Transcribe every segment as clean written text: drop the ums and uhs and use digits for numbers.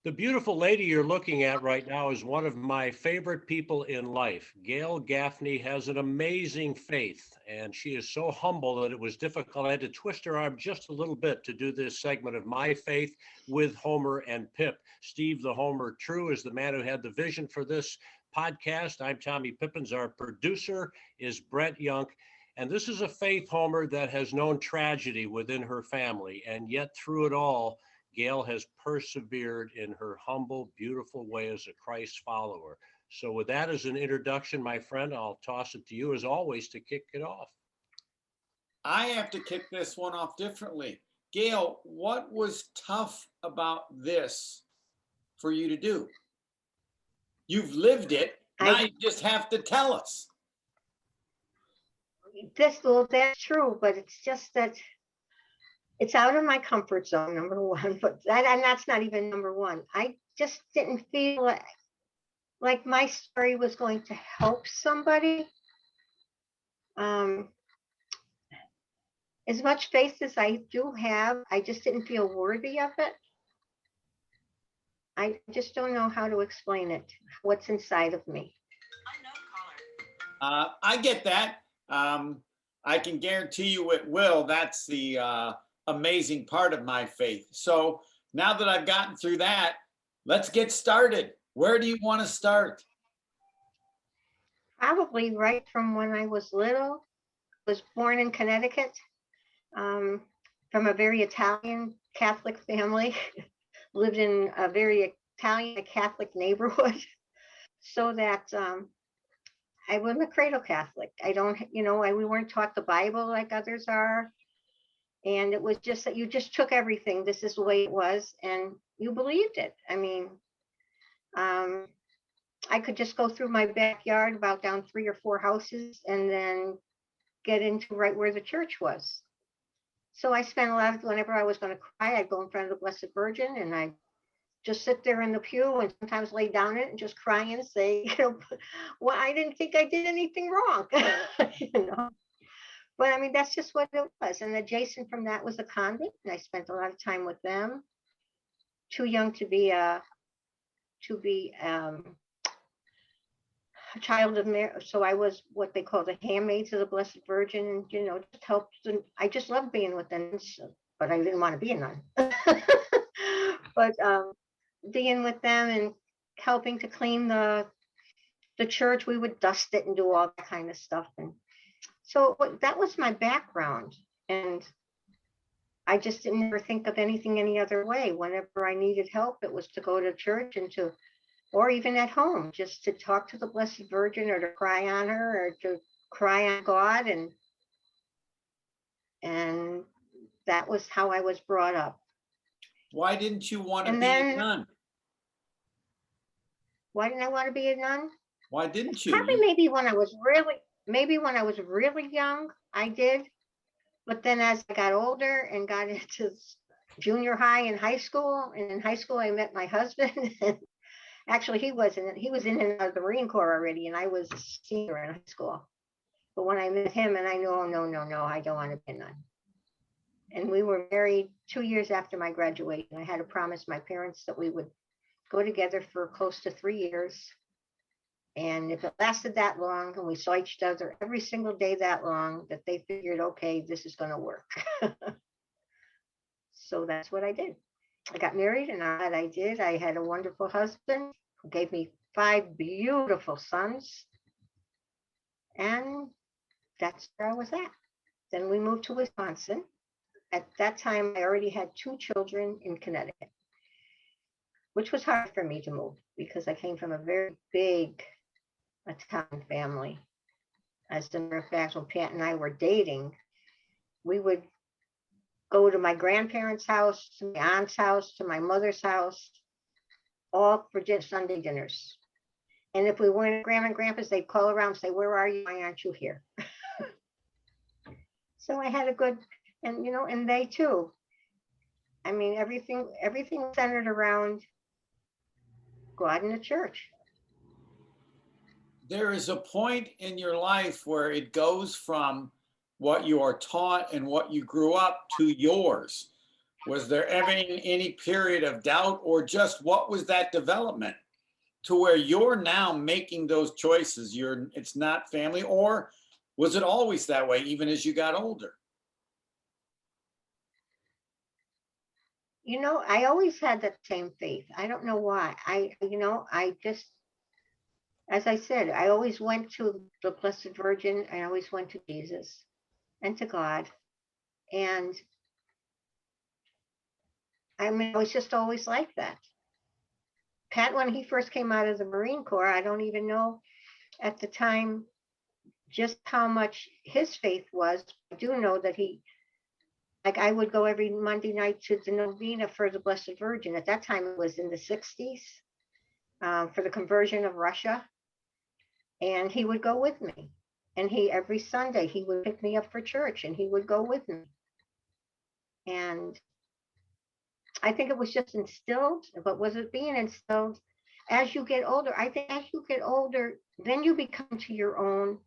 The beautiful lady you're looking at right now is one of my favorite people in life. Gail Gaffney has an amazing faith, and she is so humble that it was difficult. I had to twist her arm just a little bit to do this segment of My Faith with Homer and Pip. Steve the Homer True is the man who had the vision for this podcast. I'm Tommy Pippins. Our producer is Brett Young. And this is a faith, Homer, that has known tragedy within her family, and yet through it all, Gail has persevered in her humble, beautiful way as a Christ follower. So, with that as an introduction, my friend, I'll toss it to you as always to kick it off. I have to kick this one off differently. Gail, what was tough about this for you to do? You've lived it. Now you just have to tell us. Well, that's true, but it's just that it's out of my comfort zone, number one, and that's not even number one. I just didn't feel like my story was going to help somebody. As much faith as I do have, I just didn't feel worthy of it. I just don't know how to explain it, what's inside of me. I get that. I can guarantee you it will. That's the amazing part of my faith. So now that I've gotten through that, let's get started. Where do you want to start? Probably right from when I was little. I was born in Connecticut, from a very Italian Catholic family. Lived in a very Italian Catholic neighborhood. So that I was a cradle Catholic. I don't, we weren't taught the Bible like others are. And it was just that you just took everything. This is the way it was, and you believed it. I mean, I could just go through my backyard, about down 3 or 4 houses, and then get into right where the church was. So I spent a lot of, whenever I was going to cry, I'd go in front of the Blessed Virgin, and I'd just sit there in the pew and sometimes lay down in it and just cry and say, well, I didn't think I did anything wrong. But I mean, that's just what it was. And adjacent from that was a convent, and I spent a lot of time with them. Too young to be a child of Mary, so I was what they call the handmaids of the Blessed Virgin, and just helped. And I just loved being with them, but I didn't want to be a nun. But being with them and helping to clean the church, we would dust it and do all that kind of stuff. And so that was my background, and I just didn't ever think of anything any other way. Whenever I needed help, it was to go to church or even at home, just to talk to the Blessed Virgin, or to cry on her, or to cry on God, and that was how I was brought up. Why didn't you want to be a nun? Why didn't I want to be a nun? Why didn't you? Probably maybe when I was really young, I did. But then as I got older and got into junior high and high school, and in high school I met my husband. Actually, he was in and out of the Marine Corps already, and I was a senior in high school. But when I met him, and I knew, oh, no, I don't want to be a nun. And we were married 2 years after my graduation. I had to promise my parents that we would go together for close to 3 years. And if it lasted that long, and we saw each other every single day that long, that they figured, okay, this is going to work. So that's what I did. I got married, and I did. I had a wonderful husband who gave me 5 beautiful sons. And that's where I was at. Then we moved to Wisconsin. At that time, I already had 2 children in Connecticut, which was hard for me to move because I came from a very big Italian family. As a matter of fact, when Pat and I were dating, we would go to my grandparents' house, to my aunt's house, to my mother's house, all for just Sunday dinners. And if we weren't at Grandma and Grandpa's, they'd call around and say, where are you? Why aren't you here? So I had a good, and and they too. I mean, everything centered around God and the church. There is a point in your life where it goes from what you are taught and what you grew up to yours. Was there ever any period of doubt, or just what was that development to where you're now making those choices? It's not family, or was it always that way even as you got older? You know, I always had that same faith. I don't know why. I just, as I said, I always went to the Blessed Virgin. I always went to Jesus and to God. And I mean, I was just always like that. Pat, when he first came out of the Marine Corps, I don't even know at the time just how much his faith was. I do know that like I would go every Monday night to the novena for the Blessed Virgin. At that time, it was in the 60s, for the conversion of Russia. And he would go with me. And every Sunday, he would pick me up for church and he would go with me. And I think it was just instilled, but was it being instilled as you get older? I think as you get older, then you become to your own,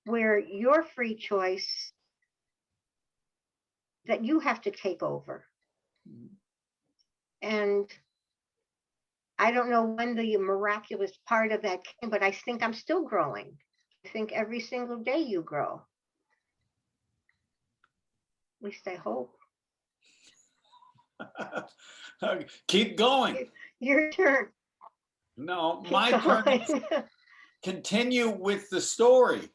where your free choice that you have to take over. And I don't know when the miraculous part of that came, but I think I'm still growing. I think every single day you grow. At least I hope. Keep going. Your turn. No, Keep my turn. going. Continue with the story.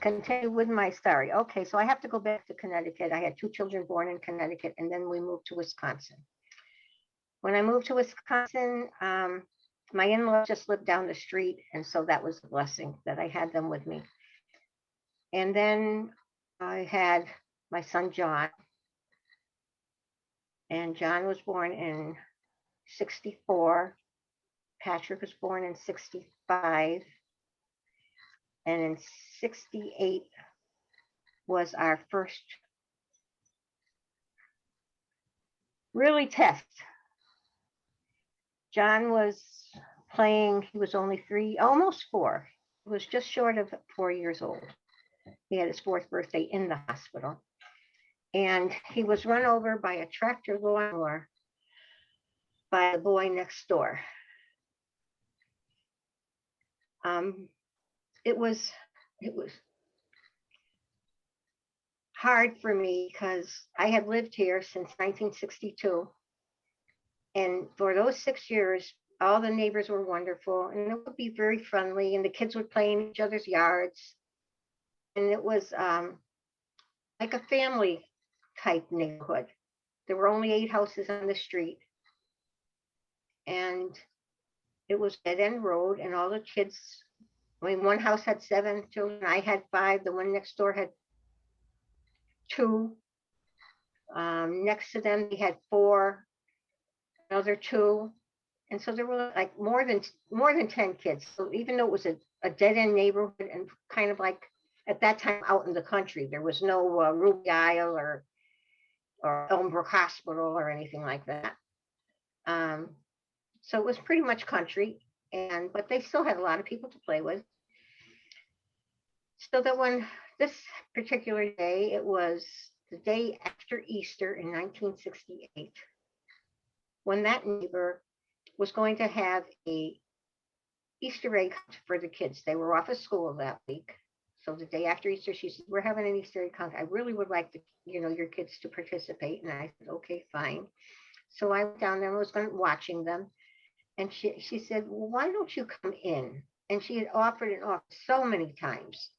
Continue with my story. Okay, so I have to go back to Connecticut. I had 2 children born in Connecticut, and then we moved to Wisconsin. When I moved to Wisconsin, my in-laws just lived down the street, and so that was a blessing that I had them with me. And then I had my son John, and John was born in 64. Patrick was born in 65. And in 68 was our first really test. John was playing, he was only 3, almost 4. He was just short of 4 years old. He had his 4th birthday in the hospital. And he was run over by a tractor lawnmower by the boy next door. It was hard for me because I had lived here since 1962. And for those 6 years, all the neighbors were wonderful and it would be very friendly and the kids would play in each other's yards. And it was like a family type neighborhood. There were only 8 houses on the street. And it was a dead-end road and all the kids, I mean, one house had 7 children. I had 5. The one next door had 2. Next to them, they had 4. Another 2. And so there were like more than 10 kids. So even though it was a dead-end neighborhood and kind of like at that time out in the country, there was no Ruby Isle or Elmbrook Hospital or anything like that. So it was pretty much country, but they still had a lot of people to play with. So that when this particular day, it was the day after Easter in 1968, when that neighbor was going to have a Easter egg hunt for the kids. They were off of school that week. So the day after Easter, she said, "We're having an Easter egg hunt. I really would like your kids to participate." And I said, "Okay, fine." So I went down there and was watching them. And she said, "Well, why don't you come in?" And she had offered and offered so many times.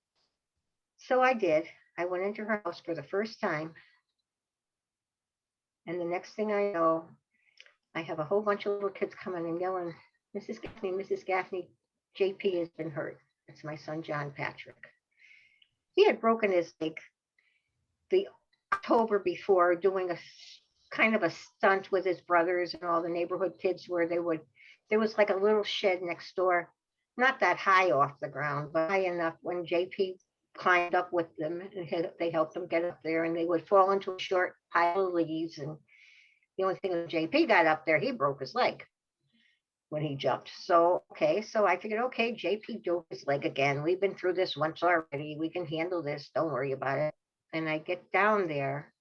So I did. I went into her house for the first time. And the next thing I know, I have a whole bunch of little kids coming and yelling, Mrs. Gaffney, JP has been hurt." It's my son, John Patrick. He had broken his leg the October before doing a kind of a stunt with his brothers and all the neighborhood kids where there was like a little shed next door, not that high off the ground, but high enough when JP climbed up with them and they helped them get up there and they would fall into a short pile of leaves. And the only thing when JP got up there, he broke his leg when he jumped. So I figured, okay, JP broke his leg again. We've been through this once already. We can handle this. Don't worry about it. And I get down there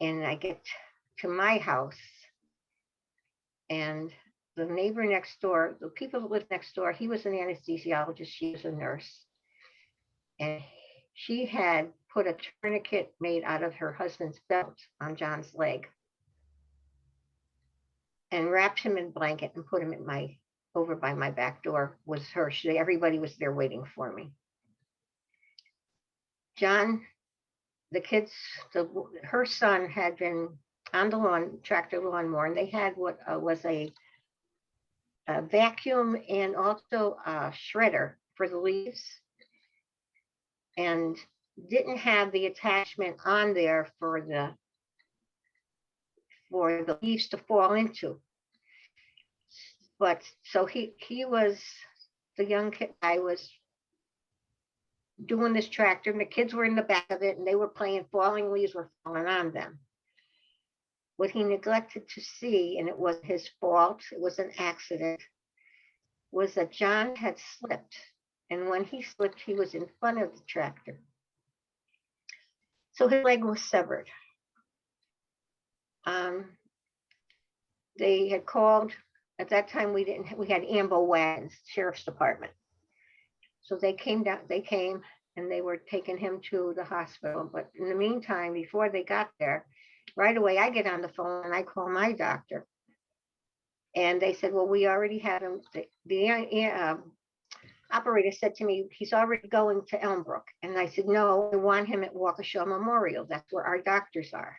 And I get to my house, and the neighbor next door, the people that lived next door, he was an anesthesiologist, she was a nurse. And she had put a tourniquet made out of her husband's belt on John's leg and wrapped him in a blanket and put him in my over by my back door was her. Everybody was there waiting for me. John, the kids, her son had been on the lawn, tractor lawnmower, and they had what was a vacuum and also a shredder for the leaves, and didn't have the attachment on there for the leaves to fall into. But so he was, the young kid, I was doing this tractor, and the kids were in the back of it, and they were playing, falling leaves were falling on them. What he neglected to see, and it wasn't his fault, it was an accident, was that John had slipped. And when he slipped, he was in front of the tractor. So his leg was severed. They had called, at that time we had ambo wagons, sheriff's department. So they came and they were taking him to the hospital. But in the meantime, before they got there, right away I get on the phone and I call my doctor. And they said, well, we already had him. The operator said to me, he's already going to Elmbrook. And I said, no, I want him at Waukesha Memorial. That's where our doctors are.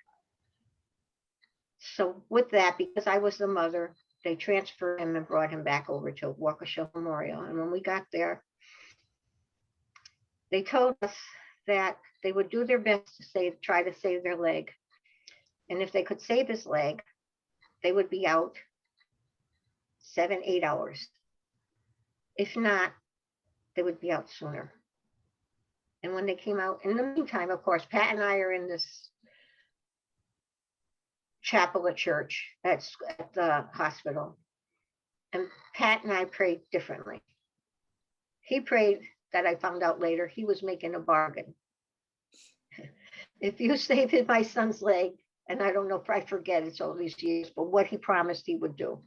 So with that, because I was the mother, they transferred him and brought him back over to Waukesha Memorial. And when we got there, they told us that they would do their best to try to save their leg. And if they could save his leg, they would be out 7-8 hours. If not, they would be out sooner. And when they came out, in the meantime, of course, Pat and I are in this chapel at church, at the hospital. And Pat and I prayed differently. He prayed, that I found out later, he was making a bargain. If you save my son's leg, and I don't know if I forget, it's all these years, but what he promised he would do.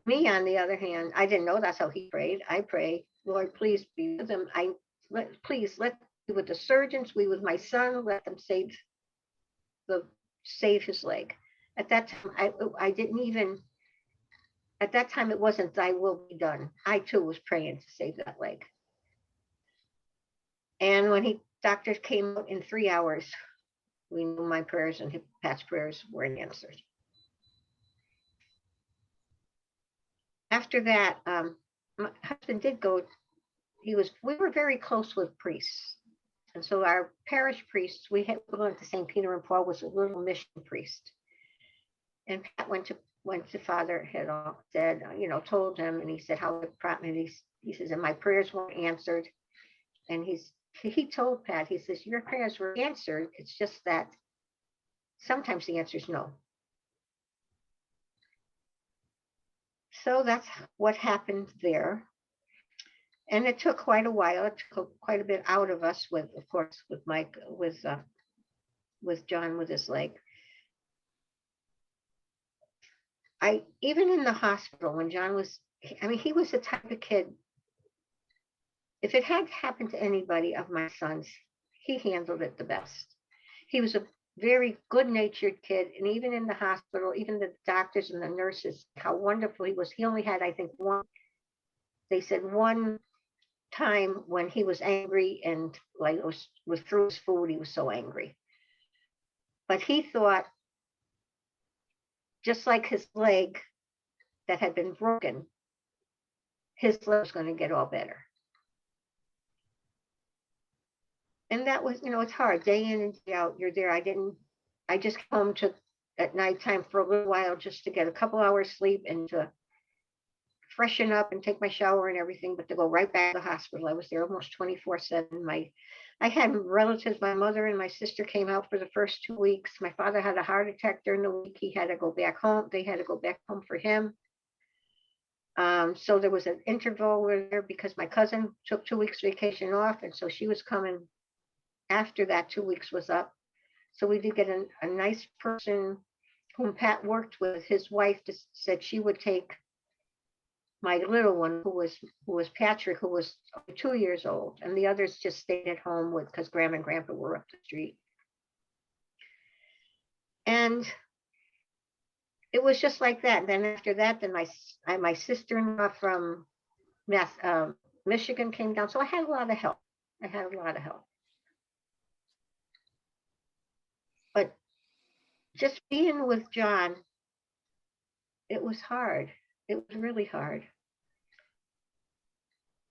Me, on the other hand, I didn't know that's how he prayed. I pray, Lord, please be with him. Please let be with the surgeons, be with my son, let them save his leg. At that time, I didn't even, at that time, it wasn't thy will be done. I too was praying to save that leg. And when doctors came out in 3 hours, we knew my prayers and Pat's prayers weren't answered. After that, my husband did go, we were very close with priests. And so our parish priests, we went to St. Peter and Paul, was a little mission priest. And Pat went to Father, had said, told him, and he said, how it prompted me. He says, and my prayers weren't answered. And he told Pat, he says, your prayers were answered. It's just that sometimes the answer is no. So that's what happened there. And it took quite a while. It took quite a bit out of us with Mike, with John with his leg. Even in the hospital when John was, he was the type of kid, if it had happened to anybody of my sons, he handled it the best. He was a very good-natured kid, and even in the hospital, even the doctors and the nurses, how wonderful he was. He only had, I think, one time when he was angry and was through his food, he was so angry. But he thought, just like his leg that had been broken, his leg was going to get all better. And that was, it's hard, day in and day out, you're there. I just came home at nighttime for a little while just to get a couple hours sleep and to freshen up and take my shower and everything, but to go right back to the hospital. I was there almost 24/7. I had relatives, my mother and my sister came out for the first 2 weeks. My father had a heart attack during the week. He had to go back home. They had to go back home for him. So there was an interval there because my cousin took 2 weeks vacation off. And so she was coming after that 2 weeks was up. So we did get a nice person whom Pat worked with. His wife just said she would take my little one, who was Patrick, who was 2 years old, and the others just stayed at home with because Grandma and Grandpa were up the street. And it was just like that. Then after that, then my sister-in-law from Michigan came down, so I had a lot of help. I had a lot of help. But just being with John, it was hard. It was really hard.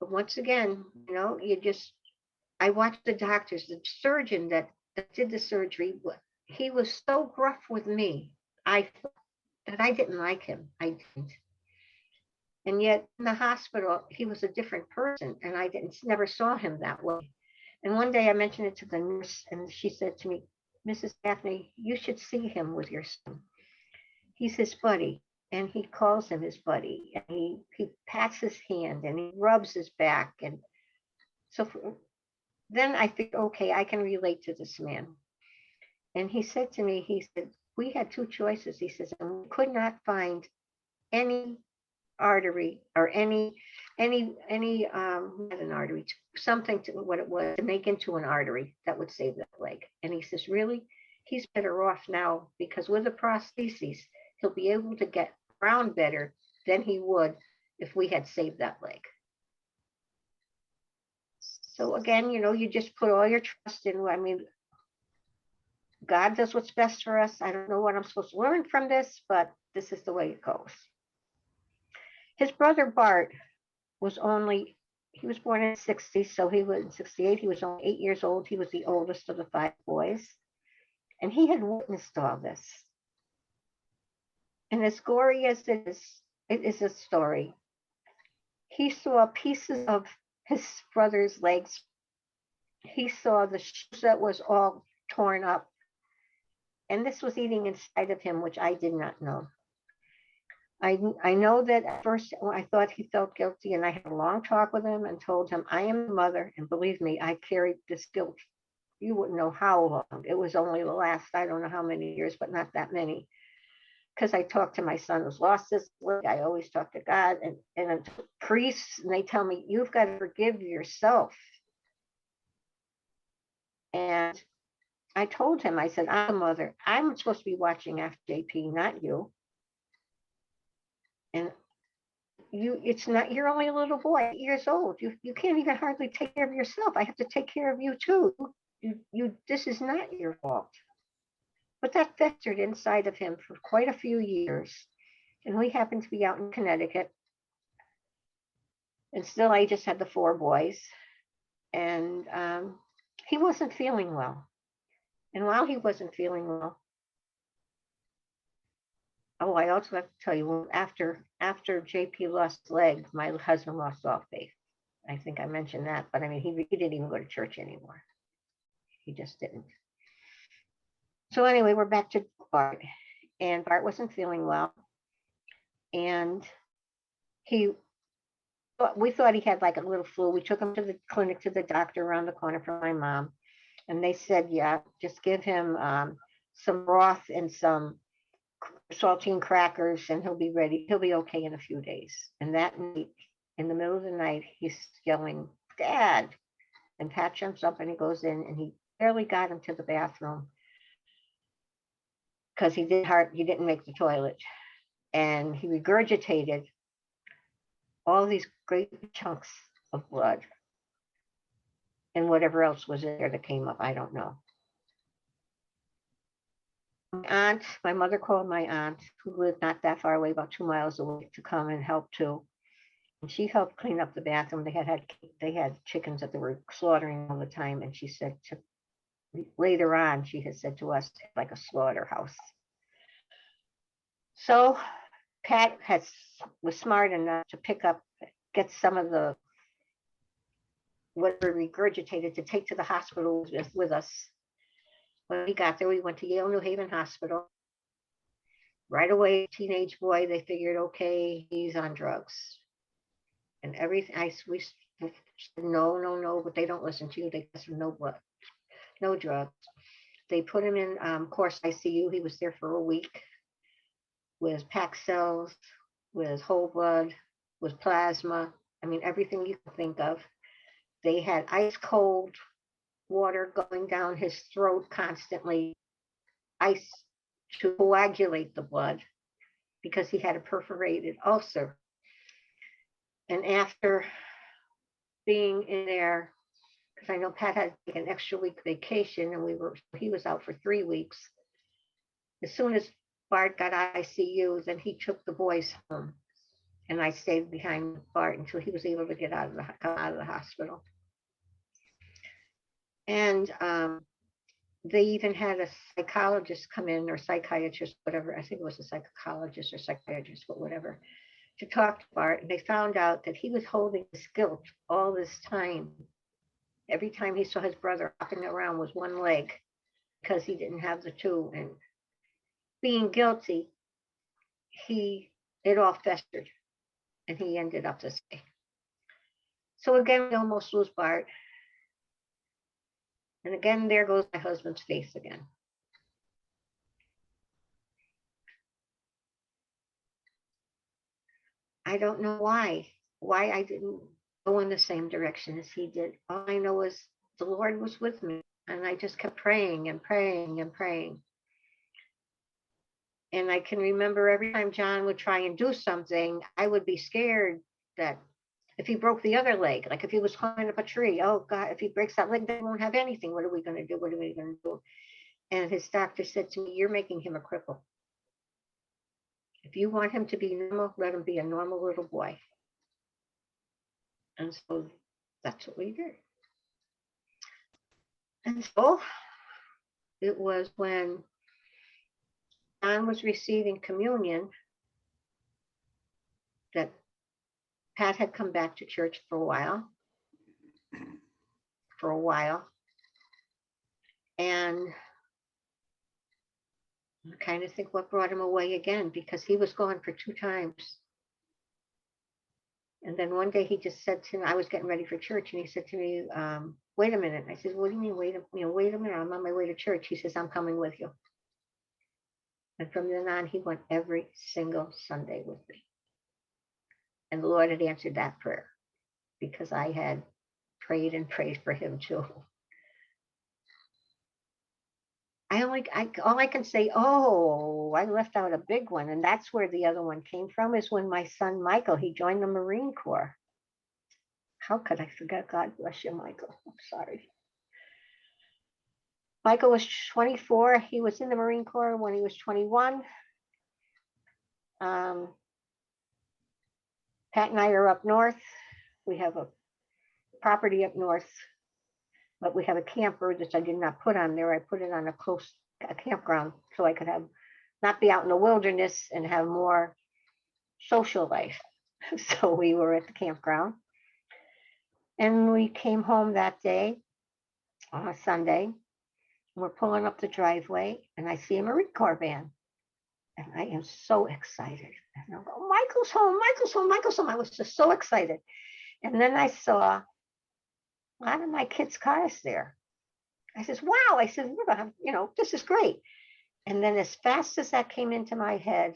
But once again, I watched the doctors, the surgeon that did the surgery. He was so gruff with me. I thought that I didn't like him. I didn't. And yet in the hospital, he was a different person, and I never saw him that way. And one day I mentioned it to the nurse, and she said to me, "Mrs. Gaffney, you should see him with your son. He's his buddy." And he calls him his buddy, and he pats his hand and he rubs his back. And so then I think, okay, I can relate to this man. And he said to me, he said, we had two choices. He says, and we could not find any artery or any not an artery, something to what it was to make into an artery that would save that leg. And he says, really, he's better off now because with a prosthesis, he'll be able to get around better than he would if we had saved that leg. So again, you just put all your trust in. I mean, God does what's best for us. I don't know what I'm supposed to learn from this, but this is the way it goes. His brother Bart he was born in '60, so he was in '68. He was only 8 years old. He was the oldest of the 5 boys. And he had witnessed all this. And as gory as it is a story. He saw pieces of his brother's legs. He saw the shoes that was all torn up. And this was eating inside of him, which I did not know. I know that at first I thought he felt guilty, and I had a long talk with him and told him, I am the mother, and believe me, I carried this guilt. You wouldn't know how long. It was only the last, I don't know how many years, but not that many. Because I talked to my son who's lost his leg. I always talk to God and priests, and they tell me, you've got to forgive yourself. And I told him, I said, I'm a mother. I'm supposed to be watching after JP, not you. And it's not, you're only a little boy, 8 years old. You can't even hardly take care of yourself. I have to take care of you too. This is not your fault. But that festered inside of him for quite a few years. And we happened to be out in Connecticut. And still, I just had the 4 boys. And he wasn't feeling well. And while he wasn't feeling well, I also have to tell you, after JP lost his leg, my husband lost all faith. I think I mentioned that, but I mean, he didn't even go to church anymore. He just didn't. So anyway, we're back to Bart, and Bart wasn't feeling well, and we thought he had like a little flu. We took him to the clinic, to the doctor around the corner from my mom, and they said, yeah, just give him some broth and some saltine crackers, and he'll be ready. He'll be okay in a few days. And that night, in the middle of the night, he's yelling, Dad. And Pat jumps up and he goes in, and he barely got him to the bathroom because he didn't make the toilet. And he regurgitated all these great chunks of blood and whatever else was in there that came up. I don't know. My mother called my aunt, who lived not that far away, about 2 miles away, to come and help too. And she helped clean up the bathroom. They had chickens that they were slaughtering all the time. And she said later on, she had said to us, like a slaughterhouse. So Pat was smart enough to get some of the whatever regurgitated to take to the hospital with us. When we got there, we went to Yale New Haven Hospital. Right away, teenage boy, they figured, okay, he's on drugs. And everything, we said, no, but they don't listen to you. They said, no drugs. They put him in course ICU. He was there for a week with packed cells, with whole blood, with plasma. I mean, everything you can think of. They had ice cold water going down his throat constantly, ice to coagulate the blood because he had a perforated ulcer. And after being in there, because I know Pat had to take an extra week vacation and he was out for 3 weeks. As soon as Bart got ICU, then he took the boys home. And I stayed behind Bart until he was able to come out of the hospital. And they even had a psychologist come in, or psychiatrist, whatever. I think it was a psychologist or psychiatrist, but whatever, to talk to Bart. And they found out that he was holding his guilt all this time. Every time he saw his brother walking around with one leg because he didn't have the two. And being guilty, it all festered. And he ended up this way. So again, we almost lose Bart. And again, there goes my husband's face again. I don't know why I didn't go in the same direction as he did. All I know is the Lord was with me, and I just kept praying and praying and praying. And I can remember every time John would try and do something, I would be scared that if he broke the other leg, like if he was climbing up a tree, oh God, if he breaks that leg, then we won't have anything. What are we going to do? What are we going to do? And his doctor said to me, you're making him a cripple. If you want him to be normal, let him be a normal little boy. And so that's what we did. And so it was when John was receiving communion that Pat had come back to church for a while. And I kind of think what brought him away again, because he was gone for 2 times. And then one day he just said to me, I was getting ready for church, and he said to me, wait a minute. And I said, what do you mean, wait a minute, I'm on my way to church. He says, I'm coming with you. And from then on, he went every single Sunday with me. And the Lord had answered that prayer because I had prayed and prayed for him too. All I can say, I left out a big one, and that's where the other one came from, is when my son Michael, he joined the Marine Corps. How could I forget? God bless you, Michael. I'm sorry. Michael was 24. He was in the Marine Corps when he was 21. Pat and I are up north. We have a property up north, but we have a camper that I did not put on there. I put it on a campground so I could not be out in the wilderness and have more social life. So we were at the campground, and we came home that day on a Sunday. We're pulling up the driveway, and I see a Marine Corps van. And I am so excited. And I'll go, Michael's home, Michael's home, Michael's home. I was just so excited. And then I saw a lot of my kids' cars there. I says, wow. I said, we're going to have, this is great. And then as fast as that came into my head,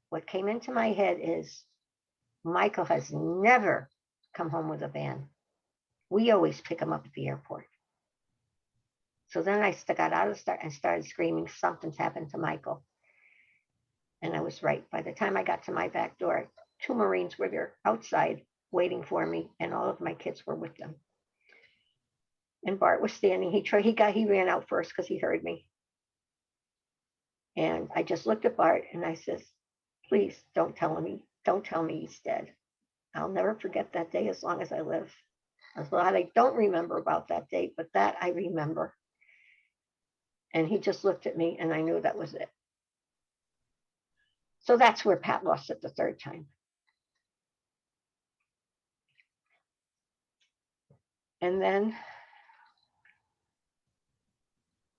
what came into my head is Michael has never come home with a van. We always pick him up at the airport. So then I got out of the start and started screaming, something's happened to Michael. And I was right. By the time I got to my back door, 2 Marines were there outside waiting for me, and all of my kids were with them. And Bart was standing. He ran out first because he heard me. And I just looked at Bart and I says, please don't tell me he's dead. I'll never forget that day as long as I live. There's a lot I don't remember about that day, but that I remember. And he just looked at me, and I knew that was it. So that's where Pat lost it the 3rd time. And then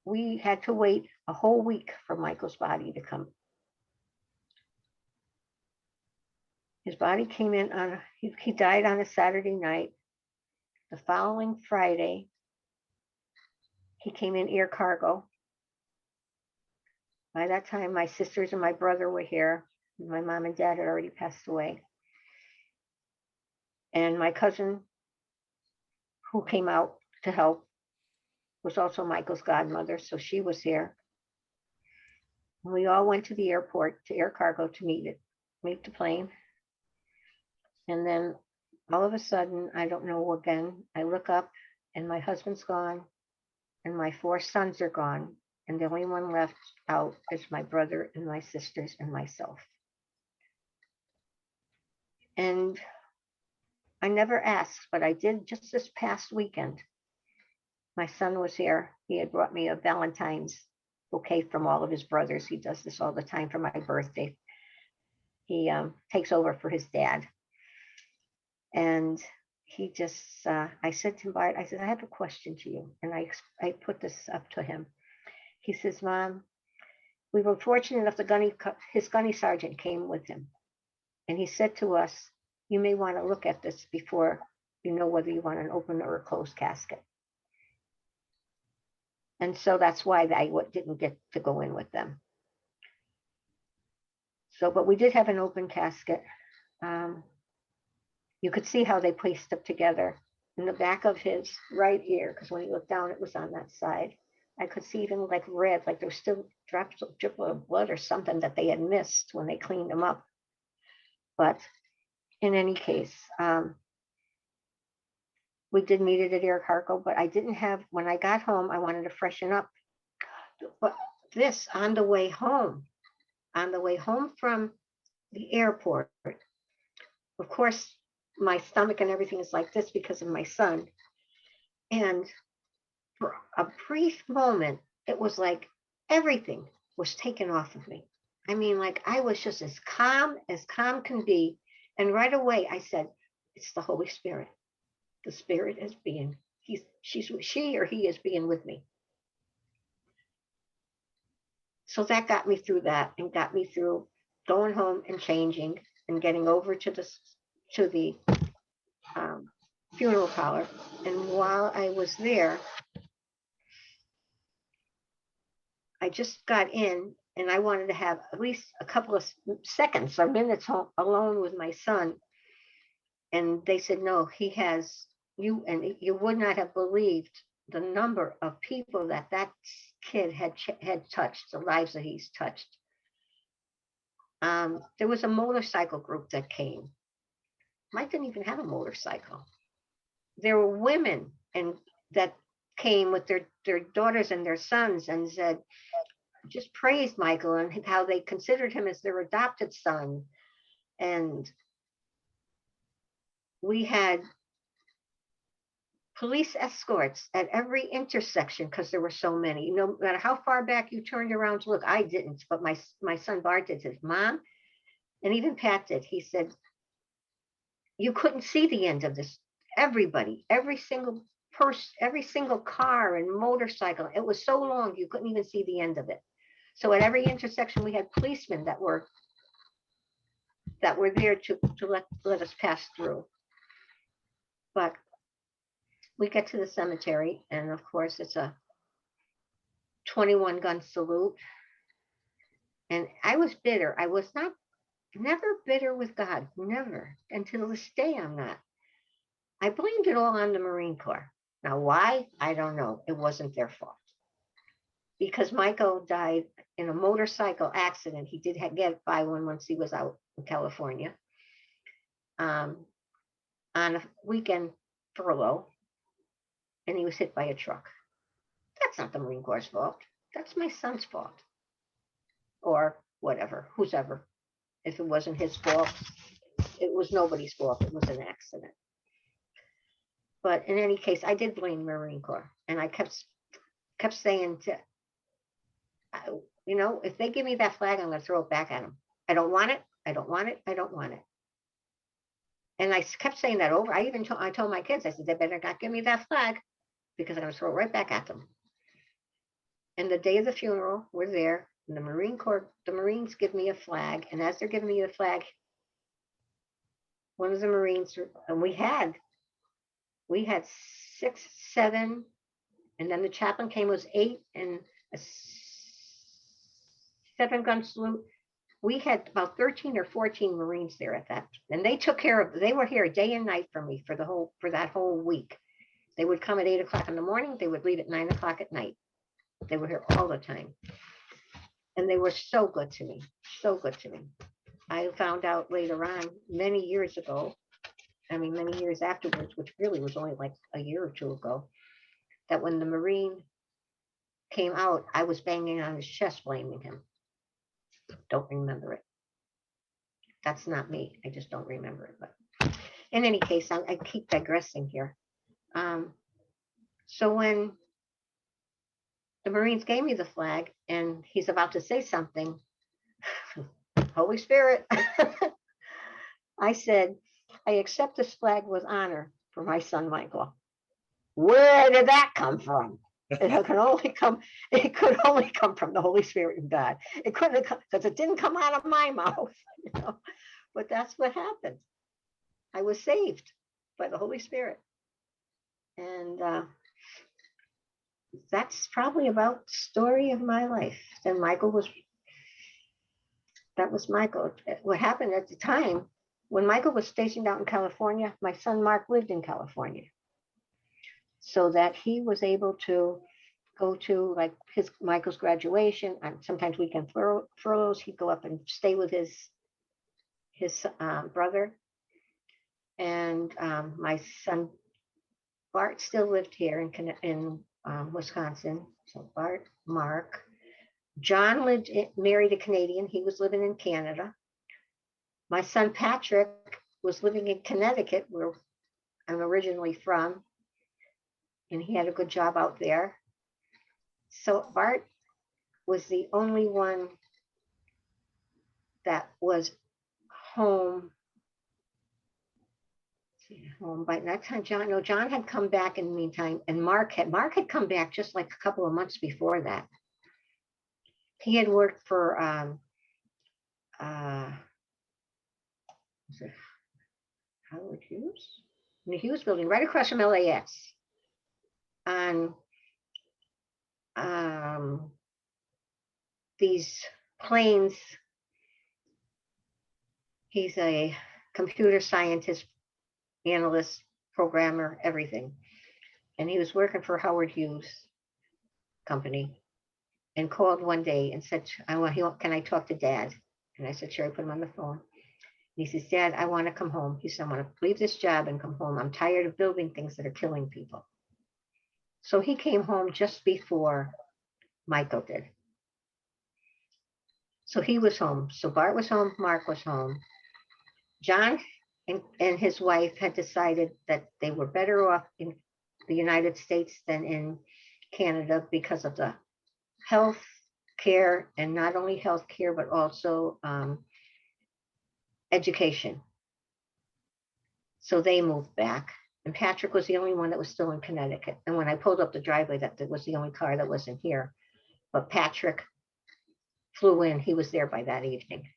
we had to wait a whole week for Michael's body to come. His body came in he died on a Saturday night. The following Friday, He came in air cargo. By that time, my sisters and my brother were here. My mom and dad had already passed away. And my cousin, who came out to help, was also Michael's godmother, so she was here. And we all went to the airport, to air cargo, to meet the plane. And then all of a sudden, I don't know, again, I look up and my husband's gone and my 4 sons are gone. And the only one left out is my brother and my sisters and myself. And I never asked, but I did just this past weekend. My son was here. He had brought me a Valentine's bouquet from all of his brothers. He does this all the time for my birthday. He takes over for his dad. And he just, I said to him, I said, I have a question to you. And I put this up to him. He says, Mom, we were fortunate enough, his gunny sergeant came with him. And he said to us, you may want to look at this before you know whether you want an open or a closed casket. And so that's why I didn't get to go in with them. So, but we did have an open casket. You could see how they placed it together in the back of his right ear, because when he looked down, it was on that side. I could see even like red, like there was still drip of blood or something that they had missed when they cleaned him up. But in any case, we did meet it at air cargo, but I didn't have, when I got home, I wanted to freshen up. But this on the way home from the airport, of course, my stomach and everything is like this because of my son. And for a brief moment, it was like everything was taken off of me. I mean, like I was just as calm can be. And right away I said, it's the Holy Spirit. The Spirit is being, she or he is being with me. So that got me through that and got me through going home and changing and getting over to the funeral parlor. And while I was there, I just got in and I wanted to have at least a couple of seconds or minutes alone with my son. And they said, no, he has you. And you would not have believed the number of people that kid had touched, the lives that he's touched. There was a motorcycle group that came. Mike didn't even have a motorcycle. There were women that came with their daughters and their sons and said, just praised Michael and how they considered him as their adopted son. And we had police escorts at every intersection because there were so many. No matter how far back you turned around to look, I didn't, but my son Bart did. His mom, and even Pat did. He said, you couldn't see the end of this. Everybody, every single person, every single car and motorcycle, it was so long you couldn't even see the end of it. So at every intersection we had policemen that were there to let us pass through. But we get to the cemetery, and of course it's a 21 gun salute. And I was bitter. I was never bitter with God, never. Until this day, I'm not. I blamed it all on the Marine Corps. Now, why? I don't know. It wasn't their fault. Because Michael died in a motorcycle accident. He did get by one once he was out in California on a weekend furlough, and he was hit by a truck. That's not the Marine Corps' fault. That's my son's fault. Or whatever, whoever. If it wasn't his fault, it was nobody's fault. It was an accident. But in any case, I did blame Marine Corps. And I kept saying if they give me that flag, I'm going to throw it back at them. I don't want it. I don't want it. I don't want it. And I kept saying that over. I told my kids, I said, they better not give me that flag because I'm going to throw it right back at them. And the day of the funeral, we're there. And the Marines give me a flag. And as they're giving me the flag, one of the Marines, and we had 6, 7, And then the chaplain came, was 8 and a 7-gun salute. We had about 13 or 14 Marines there at that, and they took care of. They were here day and night for me for that whole week. They would come at 8 o'clock in the morning. They would leave at 9 o'clock at night. They were here all the time, and they were so good to me, so good to me. I found out later on, many years ago, I mean, many years afterwards, which really was only like a year or two ago, that when the Marine came out, I was banging on his chest, blaming him. Don't remember it. That's not me. I just don't remember it. But in any case, I keep digressing here. So when the Marines gave me the flag and he's about to say something, Holy Spirit, I said, I accept this flag with honor for my son, Michael. Where did that come from? It could only come from the Holy Spirit and God. It couldn't have come, because it didn't come out of my mouth, you know. But that's what happened. I was saved by the Holy Spirit. And that's probably about the story of my life. Then that was Michael. What happened at the time, when Michael was stationed out in California, my son Mark lived in California. So that he was able to go to like Michael's graduation, and sometimes weekend furloughs. He'd go up and stay with his brother. And my son Bart still lived here in Wisconsin. So Bart, Mark, John married a Canadian. He was living in Canada. My son Patrick was living in Connecticut, where I'm originally from. And he had a good job out there. So Bart was the only one that was home. By that time, John had come back in the meantime, and Mark had come back just like a couple of months before that. He had worked for Howard Hughes? In the Hughes building, right across from LAX. On these planes. He's a computer scientist, analyst, programmer, everything. And he was working for Howard Hughes company, and called one day and said, can I talk to Dad? And I said, sure. I put him on the phone. And he says, Dad, I want to come home. He said, I want to leave this job and come home. I'm tired of building things that are killing people. So he came home just before Michael did. So he was home. So Bart was home, Mark was home. John and his wife had decided that they were better off in the United States than in Canada because of the health care, and not only health care, but also education. So they moved back. And Patrick was the only one that was still in Connecticut. And when I pulled up the driveway, that was the only car that wasn't here. But Patrick flew in. He was there by that evening.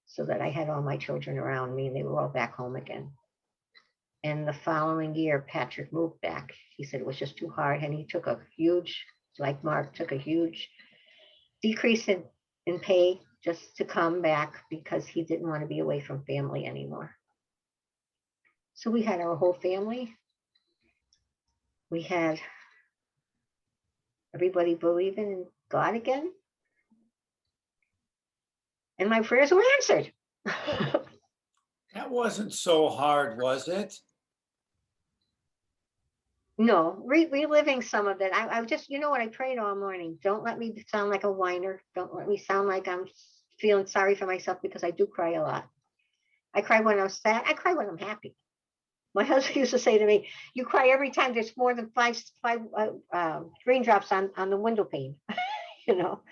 So that I had all my children around me, and they were all back home again. And the following year, Patrick moved back. He said it was just too hard. And he took a huge, like Mark, took a huge decrease in pay just to come back because he didn't want to be away from family anymore. So we had our whole family. We had everybody believing in God again. And my prayers were answered. That wasn't so hard, was it? No, reliving some of it. I just, you know what, I prayed all morning. Don't let me sound like a whiner. Don't let me sound like I'm feeling sorry for myself, because I do cry a lot. I cry when I'm sad. I cry when I'm happy. My husband used to say to me, you cry every time there's more than five raindrops on the window pane, you know.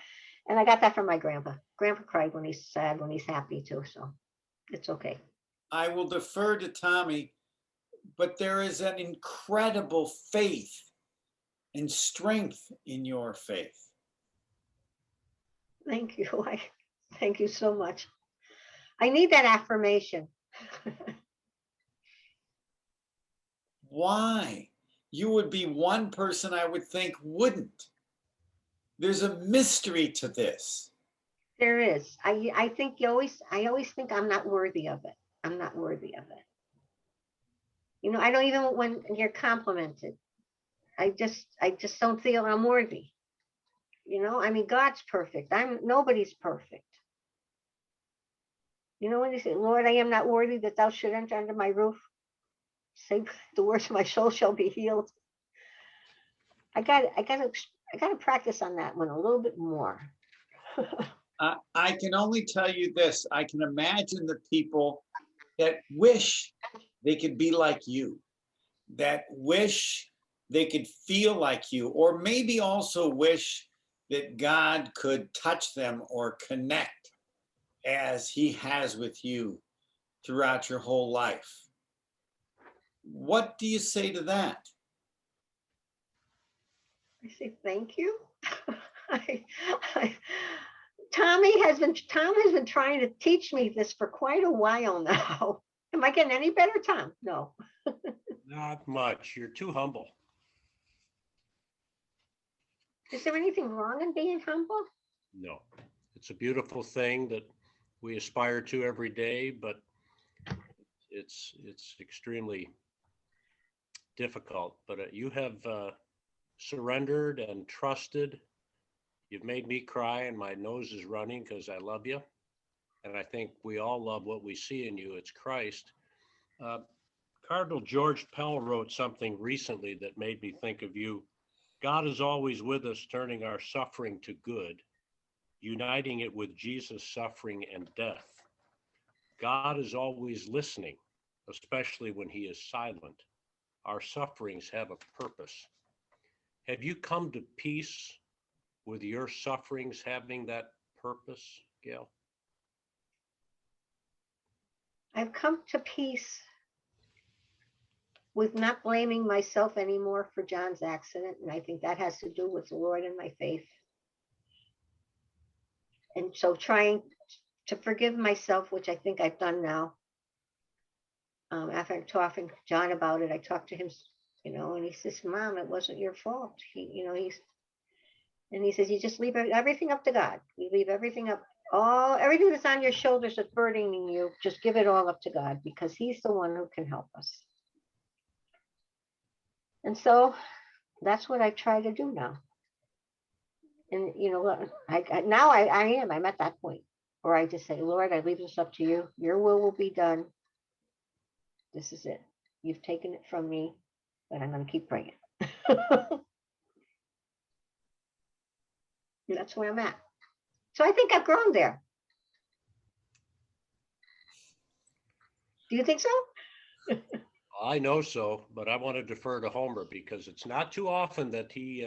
And I got that from my grandpa. Grandpa cried when he's sad, when he's happy too. So it's okay. I will defer to Tommy, but there is an incredible faith and strength in your faith. Thank you. Thank you so much. I need that affirmation. Why? you would be one person I would think wouldn't. There's a mystery to this. There is. I think I always think I'm not worthy of it. I'm not worthy of it. You know, I don't even when you're complimented. I just don't feel I'm worthy. You know, I mean, God's perfect. Nobody's perfect. You know, when you say, Lord, I am not worthy that thou should enter under my roof, say the words of my soul shall be healed. I got to practice on that one a little bit more. I can only tell you this. I can imagine the people that wish they could be like you, that wish they could feel like you, or maybe also wish that God could touch them or connect as he has with you throughout your whole life. What do you say to that? I say thank you. I, I, Tom has been trying to teach me this for quite a while now. Am I getting any better, Tom? No. Not much. You're too humble. Is there anything wrong in being humble? No, it's a beautiful thing that we aspire to every day, but it's extremely difficult. But you have surrendered and trusted. You've made me cry, and my nose is running because I love you, and I think we all love what we see in you. It's Christ. Uh, Cardinal George Pell wrote something recently that made me think of you. God is always with us, turning our suffering to good, uniting it with Jesus' suffering and death. God is always listening, especially when he is silent. Our sufferings have a purpose. Have you come to peace with your sufferings having that purpose, Gail? I've come to peace with not blaming myself anymore for John's accident. And I think that has to do with the Lord and my faith. And so trying to forgive myself, which I think I've done now. After talking to John about it, I talked to him, you know, and he says, Mom, it wasn't your fault. And he says, you just leave everything up to God. You leave everything up, everything that's on your shoulders that's burdening you, just give it all up to God because he's the one who can help us. And so that's what I try to do now. And, you know, I'm at that point where I just say, Lord, I leave this up to you. Your will be done. This is it. You've taken it from me, but I'm going to keep praying. That's where I'm at. So I think I've grown there. Do you think so? I know so, but I want to defer to Homer because it's not too often that he's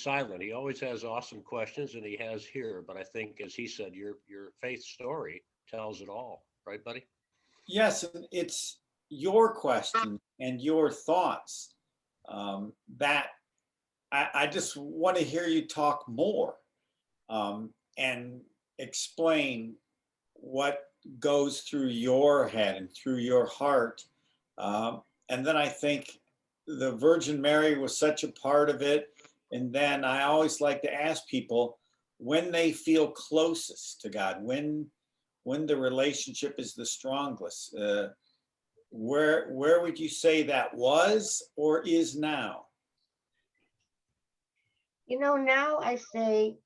silent. He always has awesome questions, and he has here. But I think, as he said, your faith story tells it all, right, buddy? Yes, it's your question and your thoughts that I just want to hear you talk more and explain what goes through your head and through your heart. And then I think the Virgin Mary was such a part of it. And then I always like to ask people when they feel closest to God, when the relationship is the strongest. Where would you say that was or is now? You know, now I say,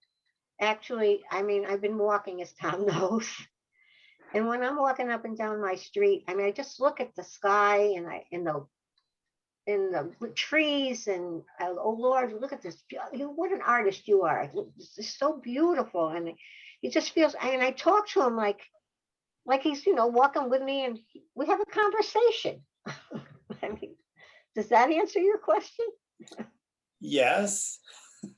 actually, I mean, I've been walking, as Tom knows. And when I'm walking up and down my street, I mean, I just look at the sky and in the trees and oh Lord, look at this! What an artist you are! It's so beautiful, and it just feels. And I talk to him like he's walking with me, and we have a conversation. I mean, does that answer your question? Yes,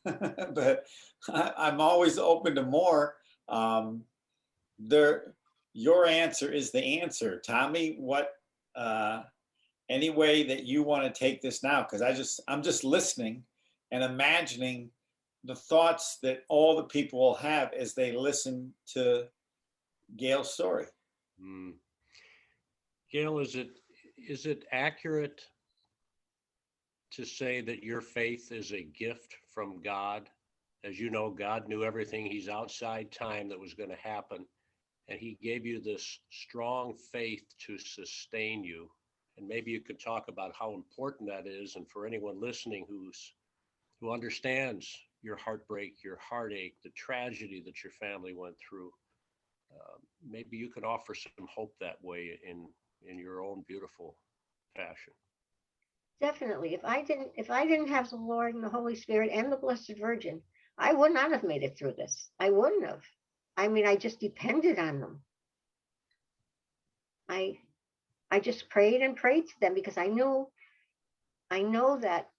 but I'm always open to more. Your answer is the answer, Tommy. What any way that you want to take this now? Because I'm just listening and imagining the thoughts that all the people will have as they listen to Gail's story. Gail, is it accurate to say that your faith is a gift from God. As you know, God knew everything. He's outside time that was going to happen. And he gave you this strong faith to sustain you. And maybe you could talk about how important that is. And for anyone listening who understands your heartbreak, your heartache, the tragedy that your family went through, maybe you could offer some hope that way in your own beautiful fashion. Definitely. If I didn't have the Lord and the Holy Spirit and the Blessed Virgin, I would not have made it through this. I wouldn't have. I mean, I just depended on them. I just prayed and prayed to them because I know that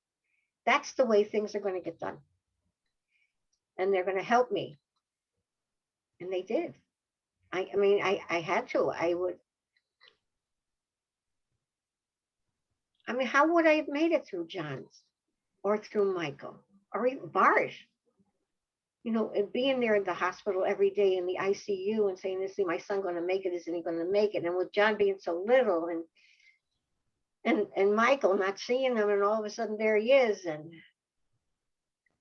that's the way things are going to get done. And they're going to help me. And they did. I mean, I had to. I mean, how would I have made it through John's or through Michael or even Bart? You know, and being there in the hospital every day in the ICU and saying, "Is my son going to make it? Isn't he going to make it?" And with John being so little, and Michael not seeing him, and all of a sudden there he is. And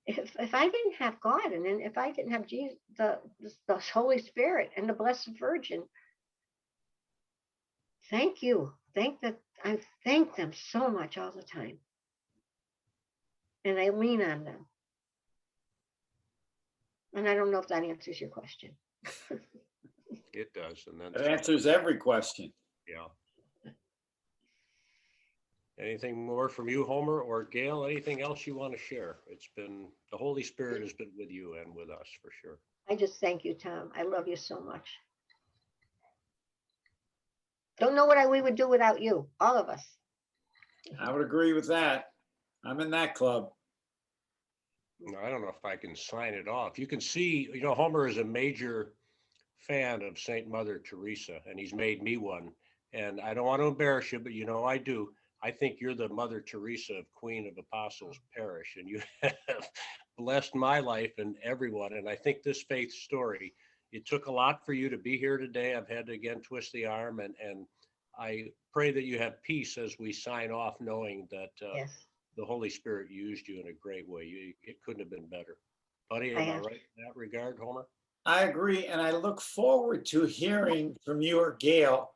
if I didn't have God, and then if I didn't have Jesus, the Holy Spirit and the Blessed Virgin, thank you, I thank them so much all the time, and I lean on them. And I don't know if that answers your question. It does. And then It answers every question. Yeah. Anything more from you, Homer or Gail? Anything else you want to share? It's been, the Holy Spirit has been with you and with us for sure. I just thank you, Tom. I love you so much. Don't know what we would do without you, all of us. I would agree with that. I'm in that club. I don't know if I can sign it off. You can see, you know, Homer is a major fan of Saint Mother Teresa, and he's made me one. And I don't want to embarrass you, but you know I do. I think you're the Mother Teresa of Queen of Apostles Parish, and you have blessed my life and everyone. And I think this faith story, it took a lot for you to be here today. I've had to again twist the arm, and I pray that you have peace as we sign off, knowing that Yes. the Holy Spirit used you in a great way. It couldn't have been better. Buddy, I am I have. right in that regard, Homer? I agree. And I look forward to hearing from you or Gail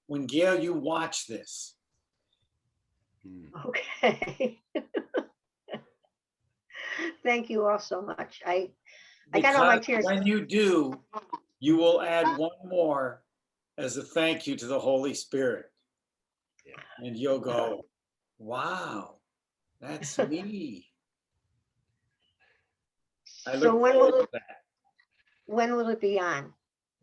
when, Gail, you watch this. Okay. Thank you all so much. I got all my tears. When you do, you will add one more as a thank you to the Holy Spirit. Yeah. And you'll go, wow, that's me. I look forward to that. When will it be on?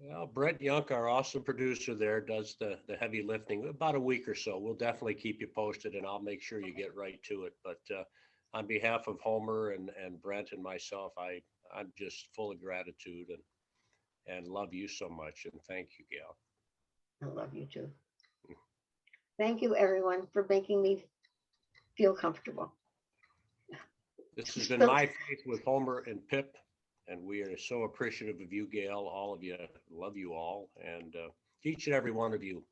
Well, Brett Young, our awesome producer there, does the heavy lifting. About a week or so. We'll definitely keep you posted, and I'll make sure you get right to it. But on behalf of Homer and Brent and myself, I'm just full of gratitude and love you so much. And thank you, Gail. I love you too. Thank you, everyone, for making me feel comfortable. This has been My Faith with Homer and Pip. And we are so appreciative of you, Gail. All of you, love you all. And each and every one of you,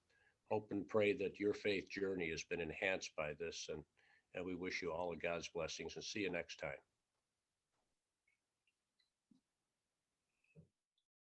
hope and pray that your faith journey has been enhanced by this. And we wish you all of God's blessings, and see you next time.